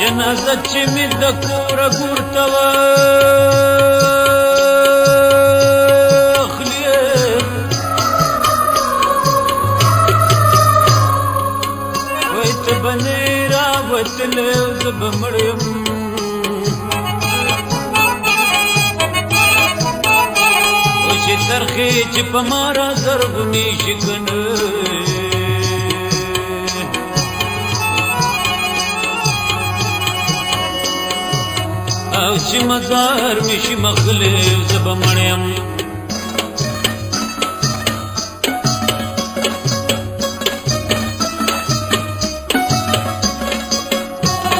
جنازه چې مې د کوره ګورته واخلي وایي ته به نه یې راوتلی او زه به مړ یم او چې ترخې چې په ما را زرغونېږي که نه او چې مزار مې شي مخلی زه به مړ یم